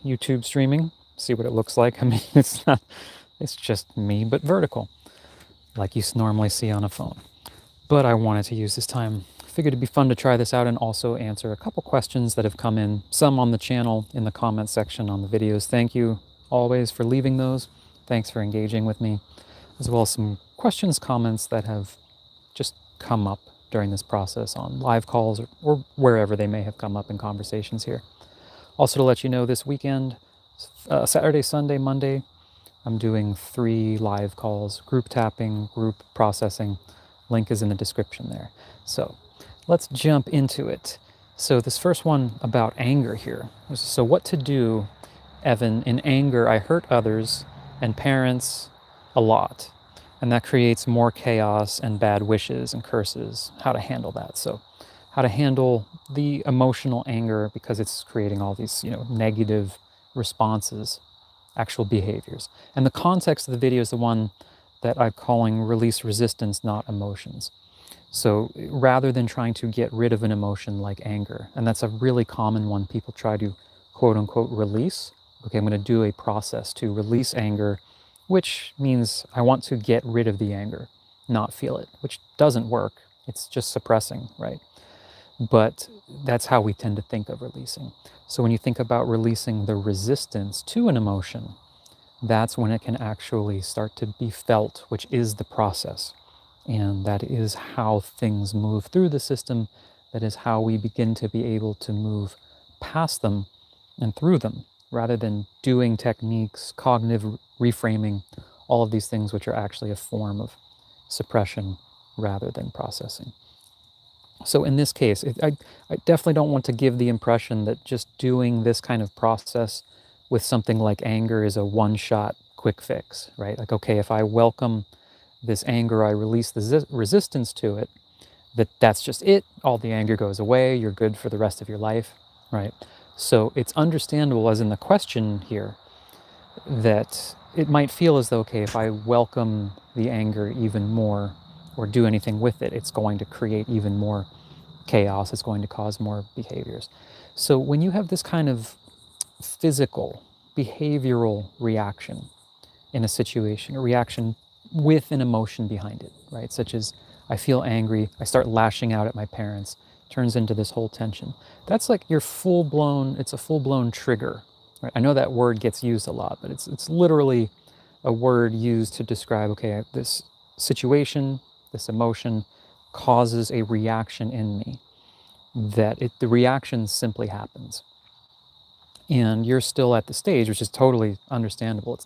YouTube streaming, see what it looks like. I mean, it's just me, but vertical, like you normally see on a phone. But I wanted to use this time, figured it'd be fun to try this out and also answer a couple questions that have come in, some on the channel, in the comment section on the videos. Thank you always for leaving those. Thanks for engaging with me, as well as some questions, comments that have just come up during this process on live calls or wherever they may have come up in conversations here. Also to let you know, this weekend, Saturday, Sunday, Monday, I'm doing 3 live calls, group tapping, group processing. Link is in the description there. So let's jump into it. So this first one about anger here. So what to do, Evan, in anger, I hurt others and parents a lot. And that creates more chaos and bad wishes and curses. How to handle that. So how to handle the emotional anger because it's creating all these, negative responses, actual behaviors. And the context of the video is the one that I'm calling release resistance, not emotions. So rather than trying to get rid of an emotion like anger, and that's a really common one people try to quote unquote release. Okay, I'm going to do a process to release anger, which means I want to get rid of the anger, not feel it, which doesn't work. It's just suppressing, right? But that's how we tend to think of releasing. So when you think about releasing the resistance to an emotion, that's when it can actually start to be felt, which is the process. And that is how things move through the system. That is how we begin to be able to move past them and through them, rather than doing techniques, cognitive reframing, all of these things which are actually a form of suppression rather than processing. So in this case, I definitely don't want to give the impression that just doing this kind of process with something like anger is a one-shot quick fix, right? Like, okay, if I welcome this anger, I release the resistance to it, that's just it. All the anger goes away. You're good for the rest of your life, right? So it's understandable, as in the question here, that it might feel as though, okay, if I welcome the anger even more or do anything with it, it's going to create even more chaos. It's going to cause more behaviors. So when you have this kind of physical, behavioral reaction in a situation, a reaction with an emotion behind it, right? Such as I feel angry, I start lashing out at my parents, turns into this whole tension. That's like your it's a full-blown trigger, right? I know that word gets used a lot, but it's literally a word used to describe, okay, this situation, this emotion causes a reaction in me, the reaction simply happens. And you're still at the stage, which is totally understandable.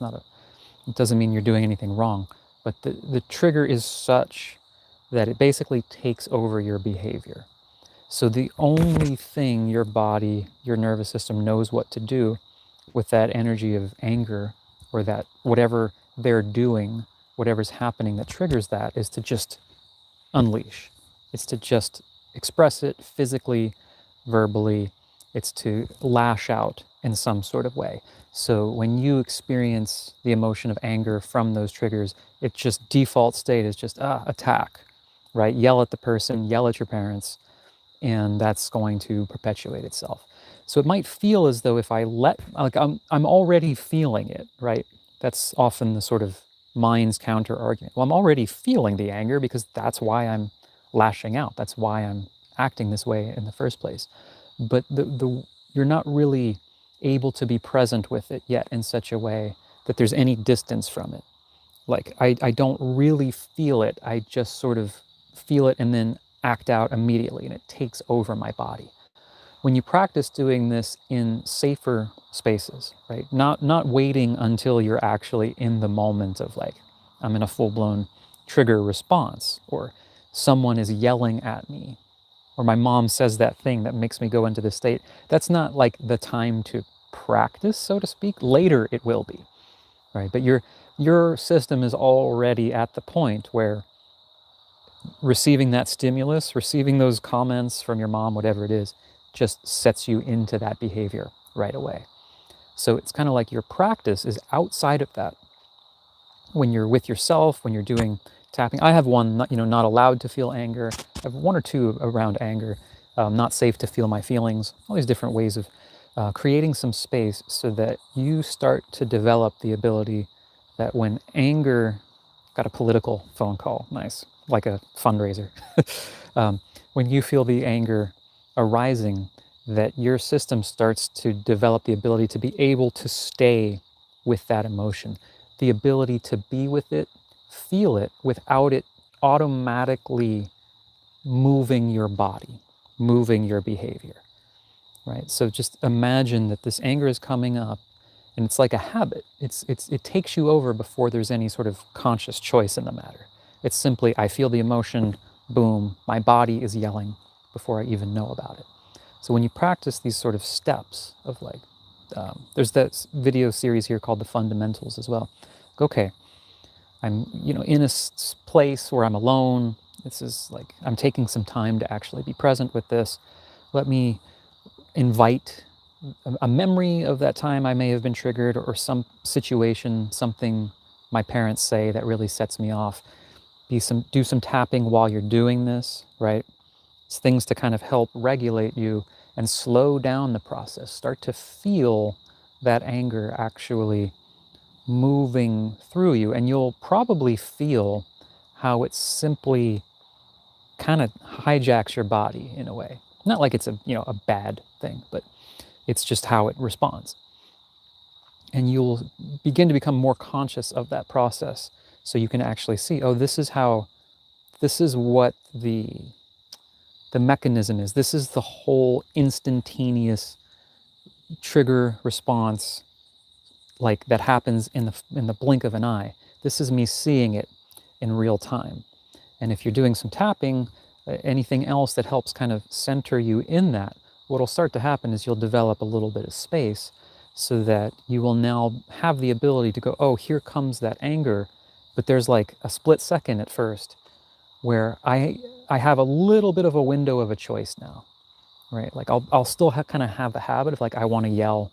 It doesn't mean you're doing anything wrong, but the trigger is such that it basically takes over your behavior. So the only thing your body, your nervous system knows what to do with that energy of anger, or that whatever they're doing, whatever's happening that triggers that, is to just unleash. It's to just express it physically, verbally. It's to lash out in some sort of way. So when you experience the emotion of anger from those triggers, it just default state is just attack, right? Yell at the person, yell at your parents, and that's going to perpetuate itself. So it might feel as though if I I'm already feeling it, right? That's often the sort of mind's counter argument. Well, I'm already feeling the anger because that's why I'm lashing out. That's why I'm acting this way in the first place. But you're not really able to be present with it yet in such a way that there's any distance from it. Like, I don't really feel it. I just sort of feel it and then act out immediately, and it takes over my body. When you practice doing this in safer spaces, right? Not waiting until you're actually in the moment of, like, I'm in a full-blown trigger response, or someone is yelling at me, or my mom says that thing that makes me go into this state. That's not like the time to practice, so to speak. Later it will be, right? But your system is already at the point where receiving that stimulus, receiving those comments from your mom, whatever it is, just sets you into that behavior right away. So it's kind of like your practice is outside of that. When you're with yourself, when you're doing tapping. I have one, not allowed to feel anger. I have 1 or 2 around anger. Not safe to feel my feelings. All these different ways of creating some space so that you start to develop the ability that when anger, got a political phone call, nice, like a fundraiser, when you feel the anger arising, that your system starts to develop the ability to be able to stay with that emotion, the ability to be with it, feel it without it automatically moving your body, moving your behavior, right? So just imagine that this anger is coming up and it's like a habit. It takes you over before there's any sort of conscious choice in the matter. It's simply, I feel the emotion, boom, my body is yelling before I even know about it. So when you practice these sort of steps of like, there's that video series here called The Fundamentals as well. Okay, I'm in a place where I'm alone. This is like, I'm taking some time to actually be present with this. Let me invite a memory of that time I may have been triggered, or some situation, something my parents say that really sets me off. Do some tapping while you're doing this, right? It's things to kind of help regulate you and slow down the process. Start to feel that anger actually moving through you, and you'll probably feel how it simply kind of hijacks your body in a way. Not like it's a bad thing, but it's just how it responds. And you'll begin to become more conscious of that process, so you can actually see, oh, this is what the mechanism is. This is the whole instantaneous trigger response, like that happens in the blink of an eye. This is me seeing it in real time. And if you're doing some tapping, anything else that helps kind of center you in that, what'll start to happen is you'll develop a little bit of space, so that you will now have the ability to go, oh, here comes that anger, but there's like a split second at first where I have a little bit of a window of a choice now, right? Like I'll still kind of have the habit of like, I want to yell.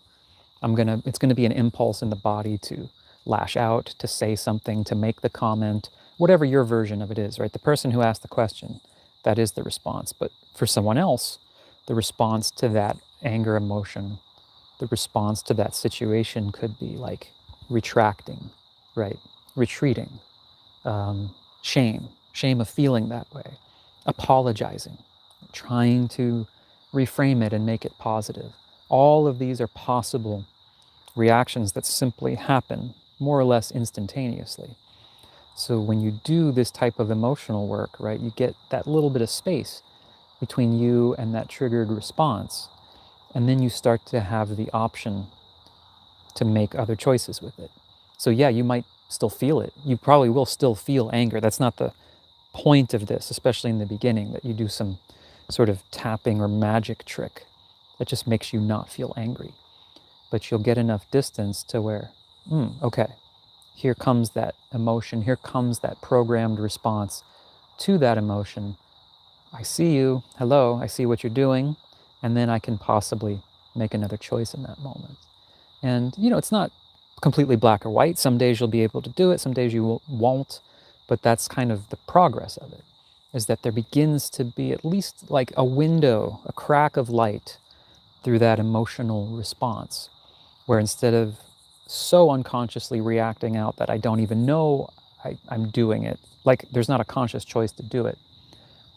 It's gonna be an impulse in the body to lash out, to say something, to make the comment, whatever your version of it is, right? The person who asked the question, that is the response. But for someone else, the response to that anger emotion, the response to that situation could be like retracting, right? Retreating, shame of feeling that way, apologizing, trying to reframe it and make it positive. All of these are possible reactions that simply happen more or less instantaneously. So when you do this type of emotional work, right, you get that little bit of space between you and that triggered response, and then you start to have the option to make other choices with it. So yeah, you might still feel it. You probably will still feel anger. That's not the point of this, especially in the beginning, that you do some sort of tapping or magic trick that just makes you not feel angry. But you'll get enough distance to where, okay, here comes that emotion, here comes that programmed response to that emotion. I see you, hello, I see what you're doing, and then I can possibly make another choice in that moment. And, it's not completely black or white. Some days you'll be able to do it, some days you won't, but that's kind of the progress of it, is that there begins to be at least like a window, a crack of light through that emotional response, where instead of so unconsciously reacting out that I don't even know I'm doing it, like there's not a conscious choice to do it,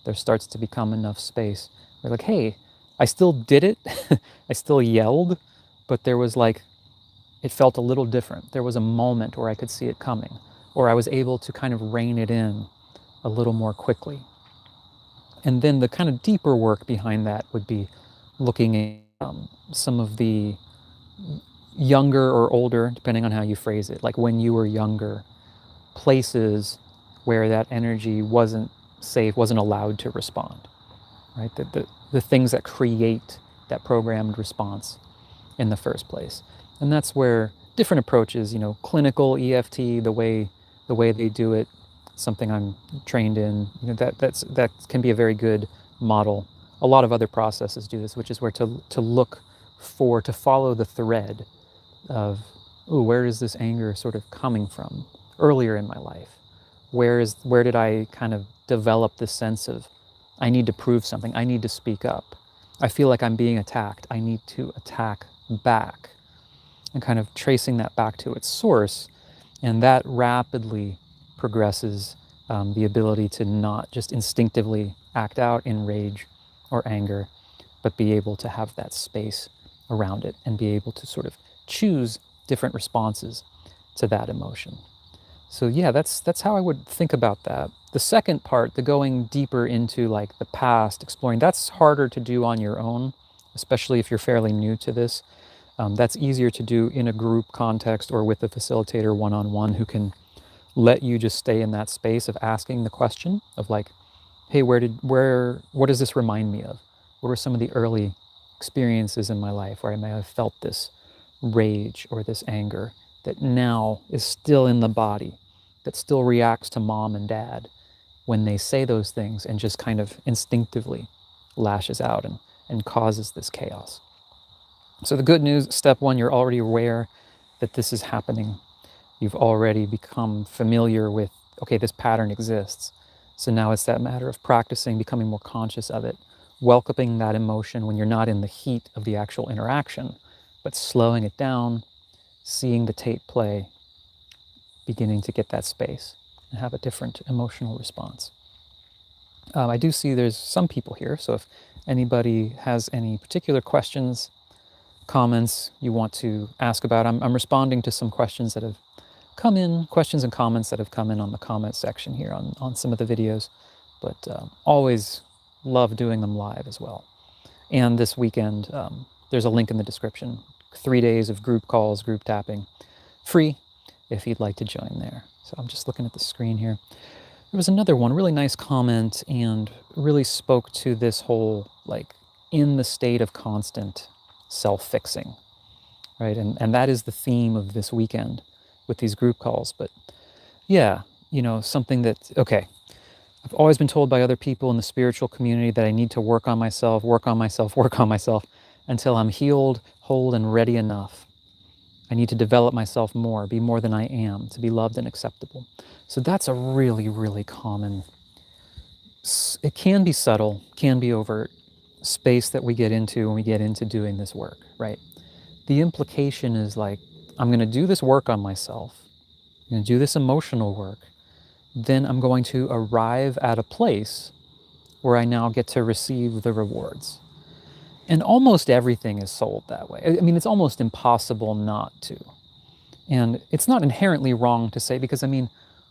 there starts to become enough space where like, hey, I still did it, I still yelled, but there was like, it felt a little different. There was a moment where I could see it coming, or I was able to kind of rein it in a little more quickly. And then the kind of deeper work behind that would be looking at some of the younger or older, depending on how you phrase it, like when you were younger, places where that energy wasn't safe, wasn't allowed to respond, right? The things that create that programmed response in the first place. And that's where different approaches, clinical EFT, the way they do it, something I'm trained in, that can be a very good model. A lot of other processes do this, which is where to follow the thread of, where is this anger sort of coming from earlier in my life? Where did I kind of develop this sense of, I need to prove something, I need to speak up, I feel like I'm being attacked, I need to attack back and kind of tracing that back to its source. And that rapidly progresses the ability to not just instinctively act out in rage or anger, but be able to have that space around it and be able to sort of choose different responses to that emotion. So yeah, that's how I would think about that. The second part, the going deeper into like the past, exploring, that's harder to do on your own, especially if you're fairly new to this. That's easier to do in a group context or with a facilitator one-on-one who can let you just stay in that space of asking the question of like, hey, what does this remind me of? What were some of the early experiences in my life where I may have felt this rage or this anger that now is still in the body, that still reacts to mom and dad when they say those things and just kind of instinctively lashes out and causes this chaos. So the good news, step one, you're already aware that this is happening. You've already become familiar with, okay, this pattern exists. So now it's that matter of practicing, becoming more conscious of it, welcoming that emotion when you're not in the heat of the actual interaction, but slowing it down, seeing the tape play, beginning to get that space and have a different emotional response. I do see there's some people here, so if anybody has any particular questions, comments you want to ask about, I'm responding to some questions that have come in, questions and comments that have come in on the comment section here on some of the videos, but always love doing them live as well. And this weekend, there's a link in the description, 3 days of group calls, group tapping, free if you'd like to join there. So I'm just looking at the screen here. There was another one, really nice comment, and really spoke to this whole, like, in the state of constant self-fixing, right? And that is the theme of this weekend with these group calls. But yeah, something that, okay, I've always been told by other people in the spiritual community that I need to work on myself, work on myself, work on myself until I'm healed, whole, and ready enough. I need to develop myself more, be more than I am, to be loved and acceptable. So that's a really, really common, it can be subtle, can be overt, space that we get into when we get into doing this work, right? The implication is like, I'm going to do this work on myself, I'm going to do this emotional work, then I'm going to arrive at a place where I now get to receive the rewards. And almost everything is sold that way. I mean, it's almost impossible not to. And it's not inherently wrong to say, because I mean,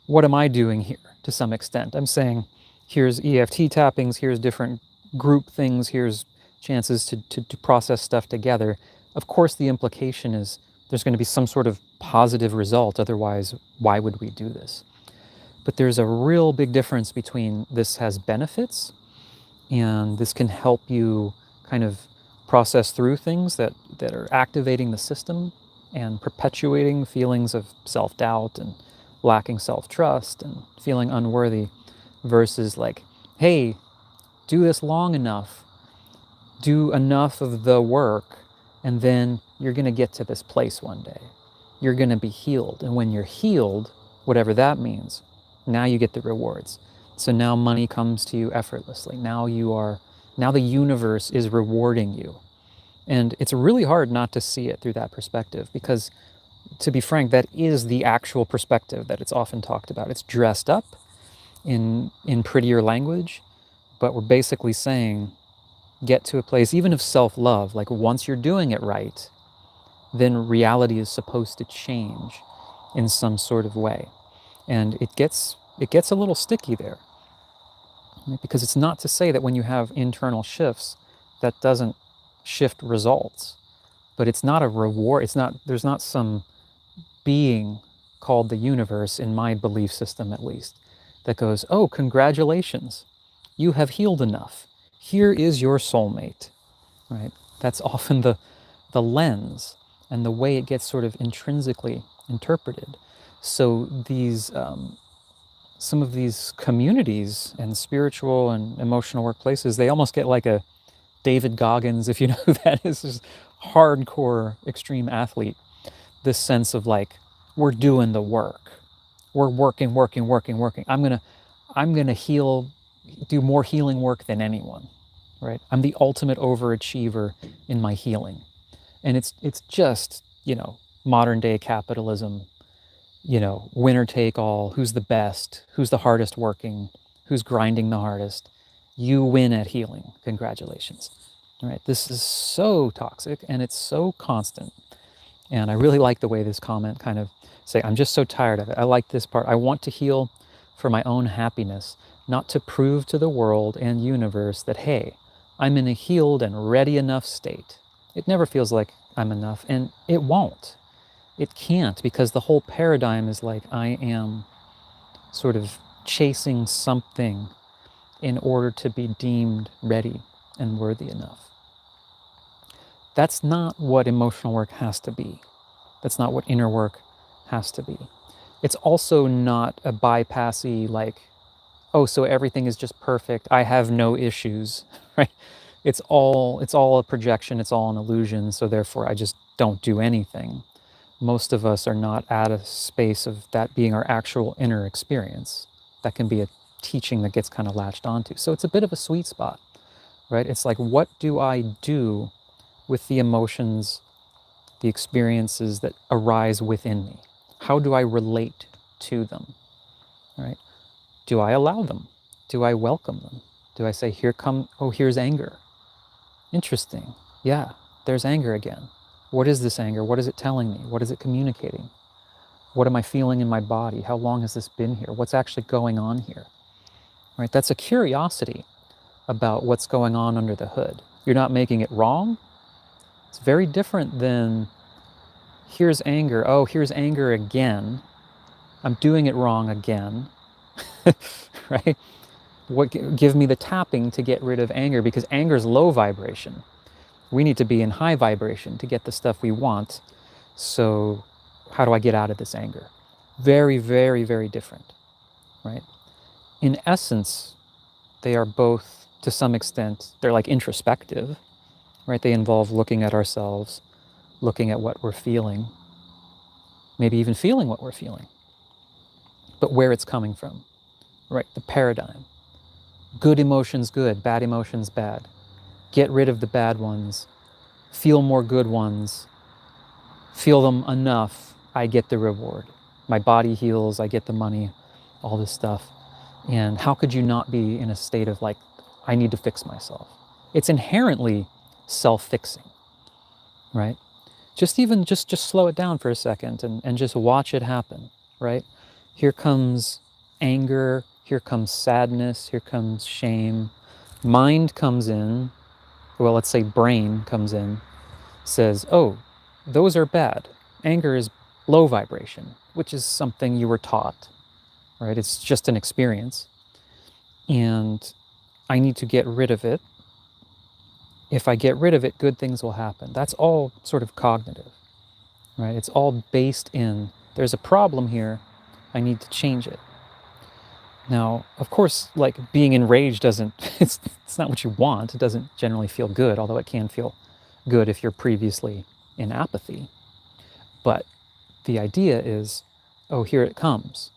what am I doing here to some extent? I'm saying, here's EFT tappings, here's different group things, here's chances to process stuff together. Of course, the implication is there's going to be some sort of positive result. Otherwise, why would we do this? But there's a real big difference between this has benefits and this can help you kind of process through things that are activating the system and perpetuating feelings of self-doubt and lacking self-trust and feeling unworthy, versus like, hey, do this long enough, do enough of the work, and then you're going to get to this place one day. You're going to be healed. And when you're healed, whatever that means, now you get the rewards. So now money comes to you effortlessly. Now the universe is rewarding you. And it's really hard not to see it through that perspective, because, to be frank, that is the actual perspective that it's often talked about. It's dressed up in prettier language, but we're basically saying, get to a place even of self-love, like once you're doing it right, then reality is supposed to change in some sort of way. And it gets a little sticky there, right? Because it's not to say that when you have internal shifts, that doesn't shift results, but it's not a reward. There's not some being called the universe, in my belief system at least, that goes, oh, congratulations, you have healed enough. Here is your soulmate, right? That's often the lens and the way it gets sort of intrinsically interpreted. So these, some of these communities and spiritual and emotional workplaces, they almost get like a David Goggins, if you know who that is, just hardcore extreme athlete. This sense of like, we're doing the work. We're working. I'm gonna heal, do more healing work than anyone, right? I'm the ultimate overachiever in my healing. And it's just, modern day capitalism, winner take all, who's the best, who's the hardest working, who's grinding the hardest. You win at healing. Congratulations. Right? This is so toxic and it's so constant. And I really like the way this comment kind of say, I'm just so tired of it. I like this part. I want to heal for my own happiness, not to prove to the world and universe that, hey, I'm in a healed and ready enough state. It never feels like I'm enough, and it won't. It can't, because the whole paradigm is like I am sort of chasing something in order to be deemed ready and worthy enough. That's not what emotional work has to be. That's not what inner work has to be. It's also not a bypassy, like, oh, so everything is just perfect, I have no issues, right? It's all a projection, it's all an illusion, so therefore I just don't do anything. Most of us are not at a space of that being our actual inner experience. That can be a teaching that gets kind of latched onto. So it's a bit of a sweet spot, right? It's like, what do I do with the emotions, the experiences that arise within me? How do I relate to them, right? Do I allow them? Do I welcome them? Do I say, here's anger. Interesting. Yeah, there's anger again. What is this anger? What is it telling me? What is it communicating? What am I feeling in my body? How long has this been here? What's actually going on here? Right? That's a curiosity about what's going on under the hood. You're not making it wrong. It's very different than, here's anger. Oh, here's anger again. I'm doing it wrong again. Right? Give me the tapping to get rid of anger, because anger is low vibration. We need to be in high vibration to get the stuff we want. So how do I get out of this anger? Very, very, very different, right? In essence, they are both, to some extent, they're like introspective, right? They involve looking at ourselves, looking at what we're feeling, maybe even feeling what we're feeling, but where it's coming from, right? The paradigm. Good emotions good, bad emotions bad. Get rid of the bad ones, feel more good ones, feel them enough, I get the reward. My body heals, I get the money, all this stuff. And how could you not be in a state of like, I need to fix myself? It's inherently self-fixing, right? Just slow it down for a second and just watch it happen, right? Here comes anger, here comes sadness, here comes shame. Mind comes in, well, let's say brain comes in, says, oh, those are bad. Anger is low vibration, which is something you were taught, right? It's just an experience. And I need to get rid of it. If I get rid of it, good things will happen. That's all sort of cognitive, right? It's all based in, there's a problem here, I need to change it. Now, of course, like being enraged doesn't, it's not what you want. It doesn't generally feel good, although it can feel good if you're previously in apathy. But the idea is, oh, here it comes,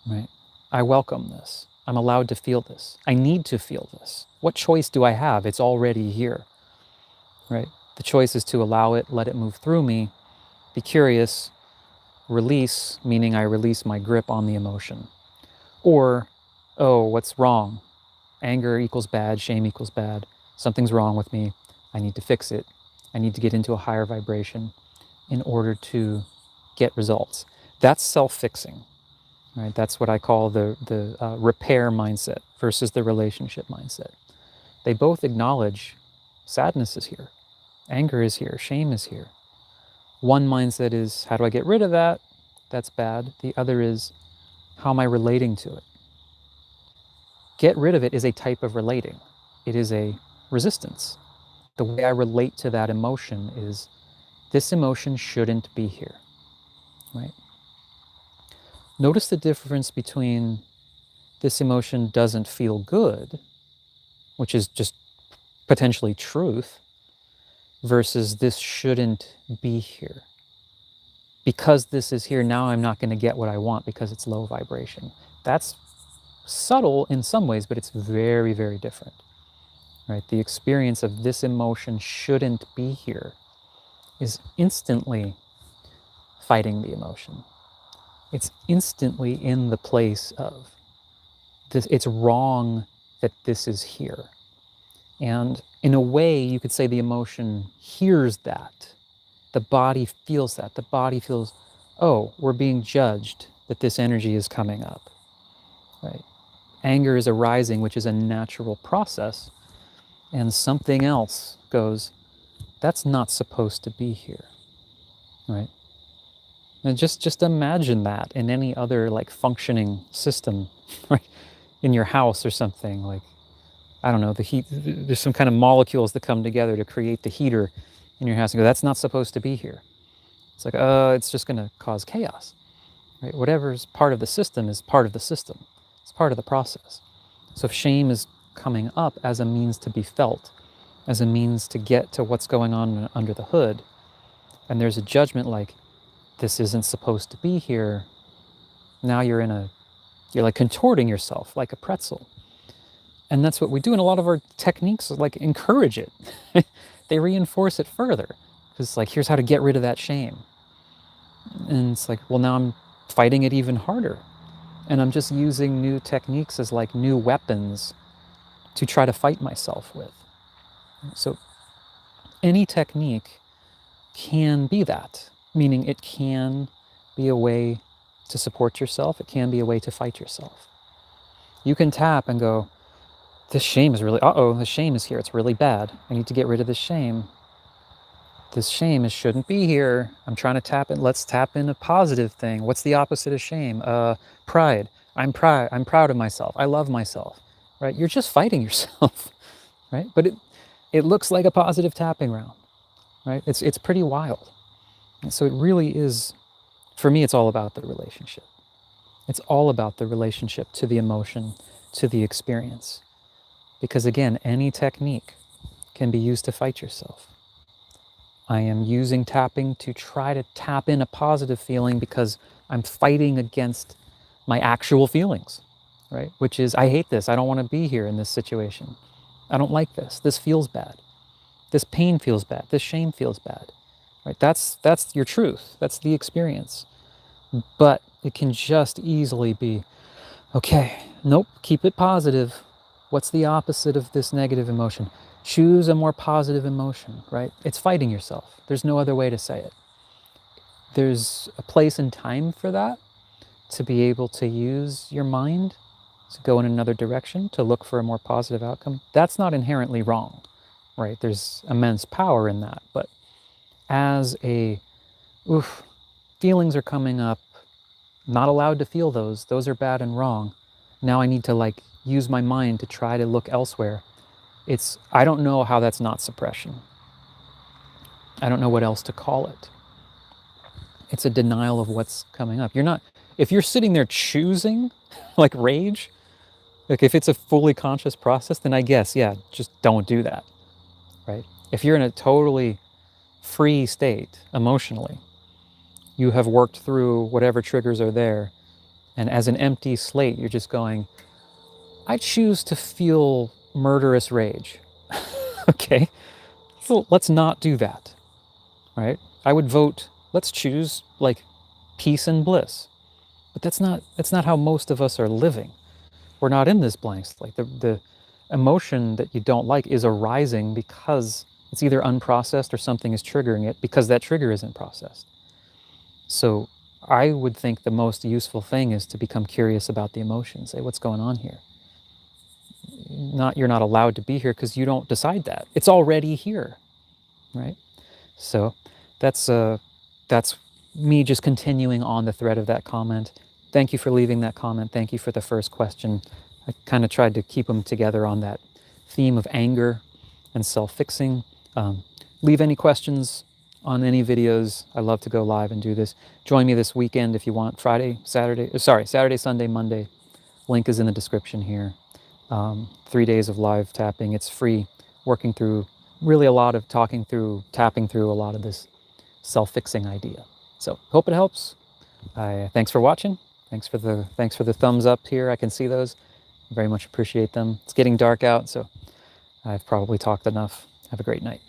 right? I welcome this. I'm allowed to feel this. I need to feel this. What choice do I have? It's already here, right? The choice is to allow it, let it move through me, be curious, release, meaning I release my grip on the emotion. Or, oh, what's wrong? Anger equals bad, shame equals bad. Something's wrong with me. I need to fix it. I need to get into a higher vibration in order to get results. That's self-fixing, right? That's what I call the repair mindset versus the relationship mindset. They both acknowledge sadness is here, anger is here, shame is here. One mindset is, how do I get rid of that? That's bad. The other is, how am I relating to it? Get rid of it is a type of relating. It is a resistance. The way I relate to that emotion is, this emotion shouldn't be here, right? Notice the difference between this emotion doesn't feel good, which is just potentially truth, versus this shouldn't be here. Because this is here, now I'm not going to get what I want because it's low vibration. That's subtle in some ways, but it's very, very different, right? The experience of this emotion shouldn't be here is instantly fighting the emotion. It's instantly in the place of this. It's wrong that this is here. And in a way, you could say the emotion hears that. The body feels that. The body feels, oh, we're being judged, that this energy is coming up, right? Anger is arising, which is a natural process, and something else goes, that's not supposed to be here, right? And just imagine that in any other like functioning system, right? In your house or something, like, I don't know, the heat, there's some kind of molecules that come together to create the heater in your house and go, that's not supposed to be here. It's like, it's just gonna cause chaos, right? Whatever's part of the system is part of the system. It's part of the process. So if shame is coming up as a means to be felt, as a means to get to what's going on under the hood, and there's a judgment like, this isn't supposed to be here, now you're like contorting yourself like a pretzel. And that's what we do. And a lot of our techniques like encourage it. They reinforce it further. Because like, here's how to get rid of that shame. And it's like, well, now I'm fighting it even harder. And I'm just using new techniques as like new weapons to try to fight myself with. So any technique can be that, meaning it can be a way to support yourself. It can be a way to fight yourself. You can tap and go, this shame is really, this shame is here. It's really bad. I need to get rid of this shame. This shame shouldn't be here. I'm trying to tap in. Let's tap in a positive thing. What's the opposite of shame? Pride. I'm proud of myself. I love myself, right? You're just fighting yourself, right? But it looks like a positive tapping round, right? It's pretty wild. And so it really is, for me, it's all about the relationship. It's all about the relationship to the emotion, to the experience. Because again, any technique can be used to fight yourself. I am using tapping to try to tap in a positive feeling because I'm fighting against my actual feelings, right? Which is, I hate this. I don't want to be here in this situation. I don't like this. This feels bad. This pain feels bad. This shame feels bad, right? That's your truth. That's the experience. But it can just easily be, okay, nope, keep it positive. What's the opposite of this negative emotion? Choose a more positive emotion, right? It's fighting yourself. There's no other way to say it. There's a place and time for that, to be able to use your mind to go in another direction, to look for a more positive outcome. That's not inherently wrong, right? There's immense power in that. But as feelings are coming up, not allowed to feel those are bad and wrong. Now I need to like use my mind to try to look elsewhere. I don't know how that's not suppression. I don't know what else to call it. It's a denial of what's coming up. If you're sitting there choosing like rage, like if it's a fully conscious process, then I guess, yeah, just don't do that, right? If you're in a totally free state emotionally, you have worked through whatever triggers are there, and as an empty slate, you're just going, I choose to feel murderous rage. Okay, so let's not do that, right? I would vote, let's choose like peace and bliss. But that's not how most of us are living. We're not in this blank slate. The emotion that you don't like is arising because it's either unprocessed or something is triggering it because that trigger isn't processed. So I would think the most useful thing is to become curious about the emotion. Say, what's going on here? You're not allowed to be here because you don't decide that. It's already here, right? So that's me just continuing on the thread of that comment. Thank you for leaving that comment. Thank you for the first question. I kind of tried to keep them together on that theme of anger and self-fixing. Leave any questions on any videos. I love to go live and do this. Join me this weekend if you want. Saturday, Sunday, Monday. Link is in the description here. 3 days of live tapping. It's free. Working through really a lot of tapping through a lot of this self-fixing idea. So hope it helps. Thanks for watching. Thanks for the thumbs up here. I can see those. Very much appreciate them. It's getting dark out, so I've probably talked enough. Have a great night.